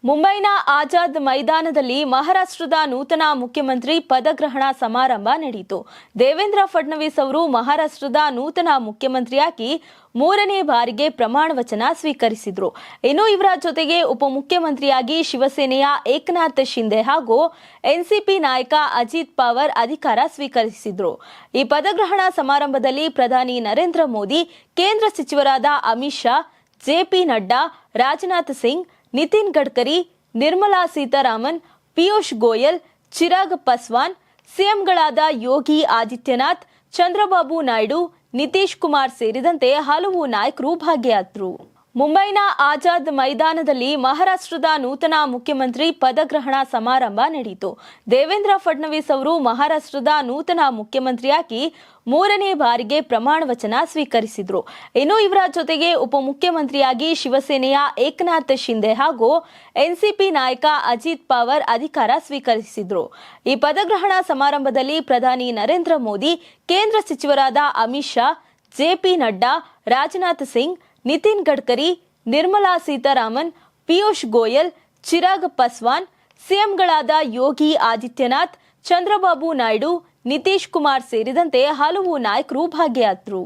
ಮುಂಬೈನ ಆಜಾದ್ ಮೈದಾನದಲ್ಲಿ ಮಹಾರಾಷ್ಟ್ರದ ನೂತನ ಮುಖ್ಯಮಂತ್ರಿ ಪದಗ್ರಹಣ ಸಮಾರಂಭ ನಡೆಯಿತು. ದೇವೇಂದ್ರ ಫಡ್ನವೀಸ್ ಅವರು ಮಹಾರಾಷ್ಟ್ರದ ನೂತನ ಮುಖ್ಯಮಂತ್ರಿಯಾಗಿ ಮೂರನೇ ಬಾರಿಗೆ ಪ್ರಮಾಣ ವಚನ ಸ್ವೀಕರಿಸಿದರು. ಇನ್ನು ಇವರ ಜೊತೆಗೆ ಉಪಮುಖ್ಯಮಂತ್ರಿಯಾಗಿ ಶಿವಸೇನೆಯ ಏಕನಾಥ್ ಶಿಂದೆ ಹಾಗೂ ಎನ್ಸಿಪಿ ನಾಯಕ ಅಜಿತ್ ಪವಾರ್ ಅಧಿಕಾರ ಸ್ವೀಕರಿಸಿದರು. ಈ ಪದಗ್ರಹಣ ಸಮಾರಂಭದಲ್ಲಿ ಪ್ರಧಾನಿ ನರೇಂದ್ರ ಮೋದಿ, ಕೇಂದ್ರ ಸಚಿವರಾದ ಅಮಿತ್ ಶಾ, ಜೆಪಿ ನಡ್ಡಾ, ರಾಜನಾಥ್ ಸಿಂಗ್, ನಿತಿನ್ ಗಡ್ಕರಿ, ನಿರ್ಮಲಾ ಸೀತಾರಾಮನ್, ಪಿಯೂಷ್ ಗೋಯಲ್, ಚಿರಾಗ್ ಪಾಸ್ವಾನ್, ಸಿಎಂಗಳಾದ ಯೋಗಿ ಆದಿತ್ಯನಾಥ್, ಚಂದ್ರಬಾಬು ನಾಯ್ಡು, ನಿತೀಶ್ ಕುಮಾರ್ ಸೇರಿದಂತೆ ಹಲವು ನಾಯಕರು ಭಾಗಿಯಾದರು. ಮುಂಬೈನ ಆಜಾದ್ ಮೈದಾನದಲ್ಲಿ ಮಹಾರಾಷ್ಟ್ರದ ನೂತನ ಮುಖ್ಯಮಂತ್ರಿ ಪದಗ್ರಹಣ ಸಮಾರಂಭ ನಡೆಯಿತು. ದೇವೇಂದ್ರ ಫಡ್ನವೀಸ್ ಅವರು ಮಹಾರಾಷ್ಟ್ರದ ನೂತನ ಮುಖ್ಯಮಂತ್ರಿಯಾಗಿ ಮೂರನೇ ಬಾರಿಗೆ ಪ್ರಮಾಣ ವಚನ ಸ್ವೀಕರಿಸಿದರು. ಇನ್ನು ಇವರ ಜೊತೆಗೆ ಉಪಮುಖ್ಯಮಂತ್ರಿಯಾಗಿ ಶಿವಸೇನೆಯ ಏಕನಾಥ್ ಶಿಂದೆ ಹಾಗೂ ಎನ್ಸಿಪಿ ನಾಯಕ ಅಜಿತ್ ಪವಾರ್ ಅಧಿಕಾರ ಸ್ವೀಕರಿಸಿದರು. ಈ ಪದಗ್ರಹಣ ಸಮಾರಂಭದಲ್ಲಿ ಪ್ರಧಾನಿ ನರೇಂದ್ರ ಮೋದಿ, ಕೇಂದ್ರ ಸಚಿವರಾದ ಅಮಿತ್ ಶಾ, ಜೆಪಿ ನಡ್ಡಾ, ರಾಜನಾಥ್ ಸಿಂಗ್, ನಿತಿನ್ ಗಡ್ಕರಿ, ನಿರ್ಮಲಾ ಸೀತಾರಾಮನ್, ಪಿಯೂಷ್ ಗೋಯಲ್, ಚಿರಾಗ್ ಪಾಸ್ವಾನ್, ಸಿಎಂಗಳಾದ ಯೋಗಿ ಆದಿತ್ಯನಾಥ್, ಚಂದ್ರಬಾಬು ನಾಯ್ಡು, ನಿತೀಶ್ ಕುಮಾರ್ ಸೇರಿದಂತೆ ಹಲವು ನಾಯಕರು ಭಾಗಿಯಾದರು.